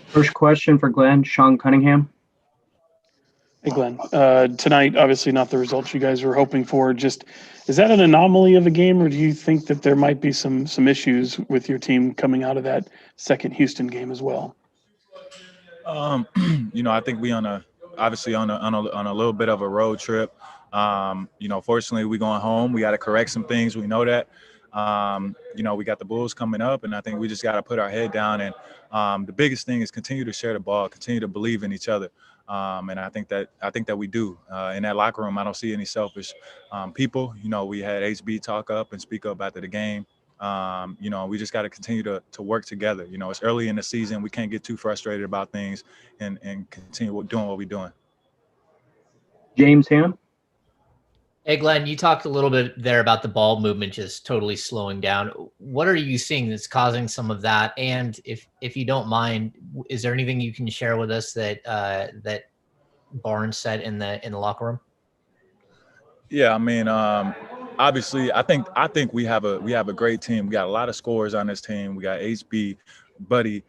First question for Glenn, Sean Cunningham. Hey, Glenn. Tonight, obviously not the results you guys were hoping for. Just is that an anomaly of a game, or do you think that there might be some issues with your team coming out of that second Houston game as well? I think we obviously on a little bit of a road trip. Fortunately we going home. We got to correct some things. We know that. We got the Bulls coming up, and I think we just got to put our head down. And the biggest thing is continue to share the ball, continue to believe in each other. And I think that we do in that locker room. I don't see any selfish people. We had HB talk up and speak up after the game. We just got to continue to work together. It's early in the season. We can't get too frustrated about things and continue doing what we're doing. James Ham. Hey, Glenn, you talked a little bit there about the ball movement just totally slowing down. What are you seeing that's causing some of that? And if you don't mind, is there anything you can share with us that Barnes said in the locker room? Yeah, I mean, obviously, I think we have a great team. We got a lot of scorers on this team. We got HB, Buddy,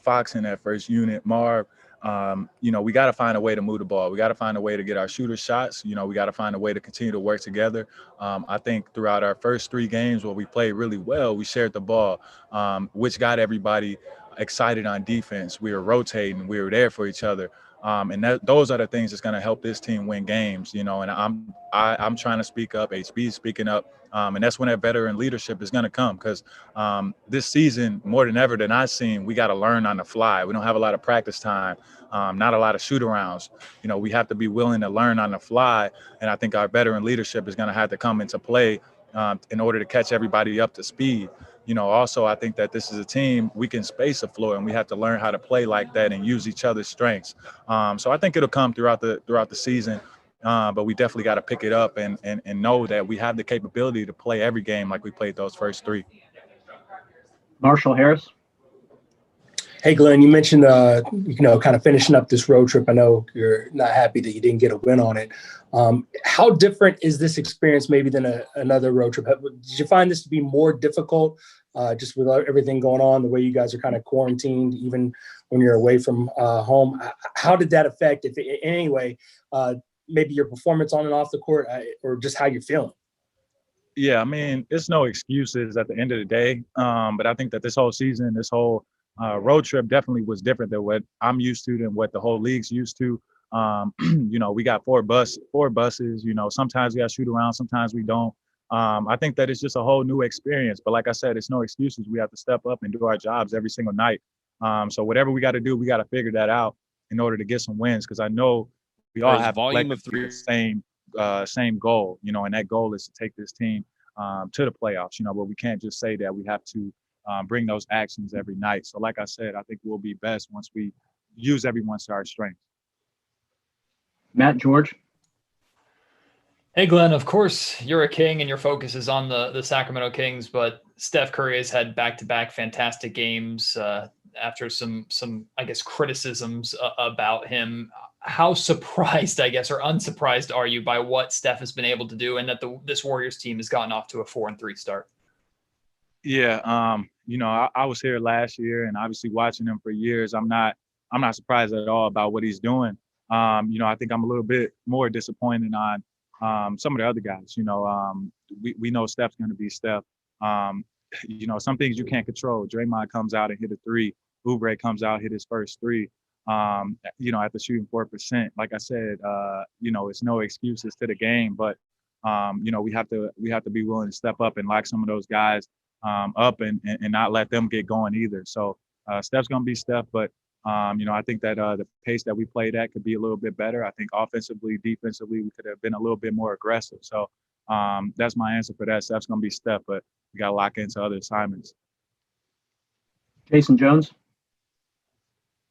Fox in that first unit, Marv. We got to find a way to move the ball. We got to find a way to get our shooters shots. We got to find a way to continue to work together. I think throughout our first three games where we played really well, we shared the ball, which got everybody excited on defense. We were rotating. We were there for each other. Those are the things that's going to help this team win games, and I'm trying to speak up, HB is speaking up, and that's when that veteran leadership is going to come because this season, more than ever than I've seen, we got to learn on the fly. We don't have a lot of practice time, not a lot of shoot-arounds. We have to be willing to learn on the fly, and I think our veteran leadership is going to have to come into play in order to catch everybody up to speed. Also, I think that this is a team, we can space a floor, and we have to learn how to play like that and use each other's strengths. So I think it'll come throughout the season, but we definitely got to pick it up and know that we have the capability to play every game like we played those first three. Marshall Harris. Hey, Glenn, you mentioned, kind of finishing up this road trip. I know you're not happy that you didn't get a win on it. How different is this experience maybe than another road trip? Did you find this to be more difficult just with everything going on, the way you guys are kind of quarantined, even when you're away from home? How did that affect, if in any way, maybe your performance on and off the court or just how you're feeling? Yeah, I mean, it's no excuses at the end of the day. But I think that this whole season, this whole road trip definitely was different than what I'm used to, than what the whole league's used to. We got four buses. Sometimes we got to shoot around, sometimes we don't. I think that it's just a whole new experience. But like I said, it's no excuses. We have to step up and do our jobs every single night. So whatever we got to do, we got to figure that out in order to get some wins. Because I know we all have volume of three. Same goal, and that goal is to take this team to the playoffs. But we can't just say that. We have to bring those actions every night. So like I said, I think we'll be best once we use everyone's to our strength. Matt George. Hey, Glenn, of course, you're a King and your focus is on the Sacramento Kings, but Steph Curry has had back-to-back fantastic games after some I guess, criticisms about him. How surprised, I guess, or unsurprised are you by what Steph has been able to do and that this Warriors team has gotten off to a 4-3 start? Yeah, I was here last year and obviously watching him for years. I'm not surprised at all about what he's doing. I think I'm a little bit more disappointed on some of the other guys. We know Steph's going to be Steph. Some things you can't control. Draymond comes out and hit a three. Oubre comes out, hit his first three. After shooting 4%. Like I said, it's no excuses to the game, but we have to be willing to step up and lock some of those guys up and not let them get going either. So Steph's going to be Steph, but I think that the pace that we played at could be a little bit better. I think offensively, defensively, we could have been a little bit more aggressive. So that's my answer for that. Steph's going to be Steph, but we got to lock into other assignments. Jason Jones.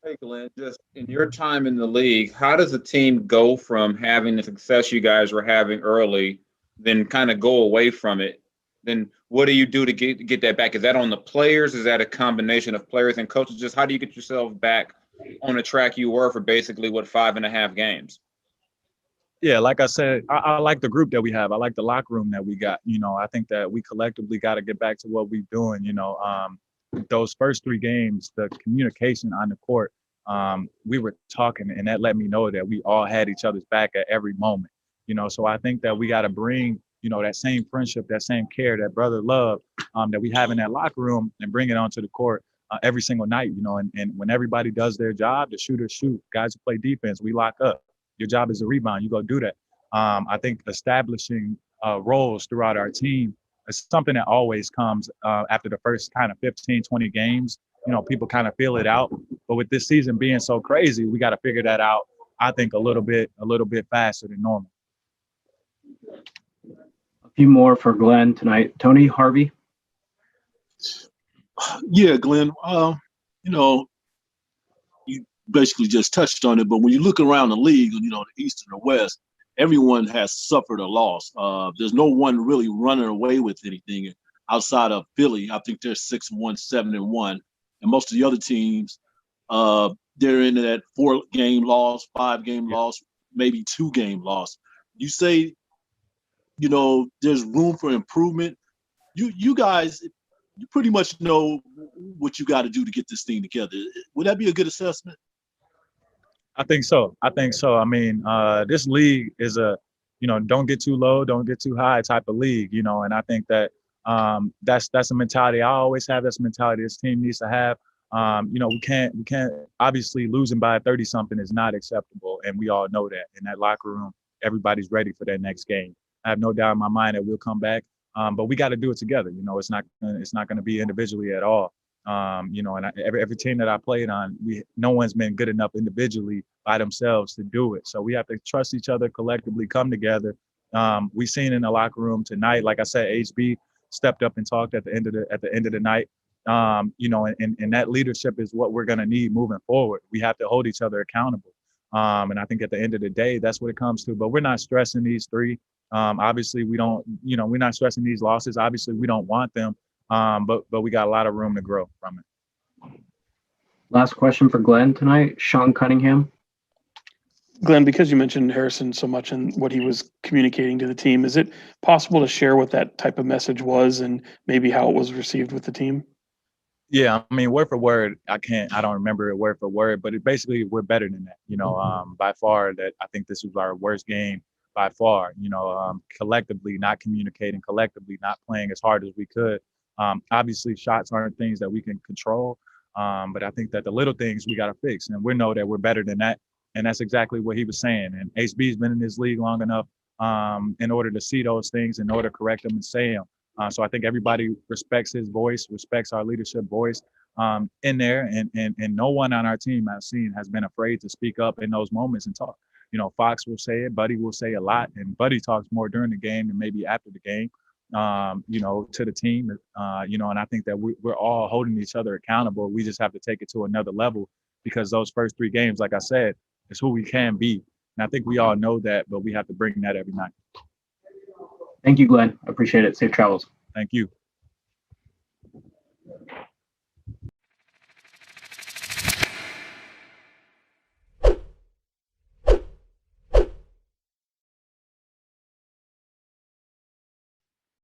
Hey, Glenn, just in your time in the league, how does a team go from having the success you guys were having early, then kind of go away from it? Then what do you do to get that back? Is that on the players? Is that a combination of players and coaches? Just how do you get yourself back on the track you were for basically, 5.5 games? Yeah, like I said, I like the group that we have. I like the locker room that we got. I think that we collectively got to get back to what we're doing. Those first three games, the communication on the court, we were talking, and that let me know that we all had each other's back at every moment. So I think that we got to bring, that same friendship, that same care, that brother love that we have in that locker room and bring it onto the court every single night, and when everybody does their job, the shooters shoot, guys who play defense, we lock up. Your job is a rebound. You go do that. I think establishing roles throughout our team is something that always comes after the first kind of 15, 20 games. People kind of feel it out. But with this season being so crazy, we got to figure that out, I think, a little bit faster than normal. A few more for Glenn tonight. Tony, Harvey. Yeah, Glenn. You basically just touched on it, but when you look around the league, the East and the West, everyone has suffered a loss. There's no one really running away with anything outside of Philly. I think they're 6-1, 7-1, and most of the other teams, they're in that 4-game loss, 5-game loss, maybe 2-game loss. You say, there's room for improvement. You guys, you pretty much know what you got to do to get this thing together. Would that be a good assessment? I think so. I mean, this league is don't get too low, don't get too high type of league, and I think that that's a mentality I always have. That's a mentality this team needs to have. We can't obviously losing by 30-something is not acceptable, and we all know that. In that locker room, everybody's ready for that next game. I have no doubt in my mind that we'll come back, but we got to do it together. It's not going to be individually at all. And every team that I played on, no one's been good enough individually by themselves to do it. So we have to trust each other, collectively come together. We seen in the locker room tonight, like I said, HB stepped up and talked at the end of the night. And that leadership is what we're going to need moving forward. We have to hold each other accountable. And I think at the end of the day, that's what it comes to. But we're not stressing these three. Obviously, we don't. We're not stressing these losses. Obviously, we don't want them. But we got a lot of room to grow from it. Last question for Glenn tonight. Sean Cunningham. Glenn, because you mentioned Harrison so much and what he was communicating to the team, is it possible to share what that type of message was and maybe how it was received with the team? Yeah, I mean, word for word, I don't remember it word for word, but basically we're better than that. By far, that I think this was our worst game by far. Collectively not communicating, collectively not playing as hard as we could. Obviously, shots aren't things that we can control, but I think that the little things we got to fix, and we know that we're better than that. And that's exactly what he was saying. And HB's been in this league long enough in order to see those things, in order to correct them and say them. So I think everybody respects his voice, respects our leadership voice in there. And no one on our team I've seen has been afraid to speak up in those moments and talk. Fox will say it, Buddy will say a lot, and Buddy talks more during the game than maybe after the game, to the team. And I think that we're all holding each other accountable. We just have to take it to another level, because those first 3 games, like I said, is who we can be. And I think we all know that, but we have to bring that every night. Thank you, Glenn. I appreciate it. Safe travels. Thank you.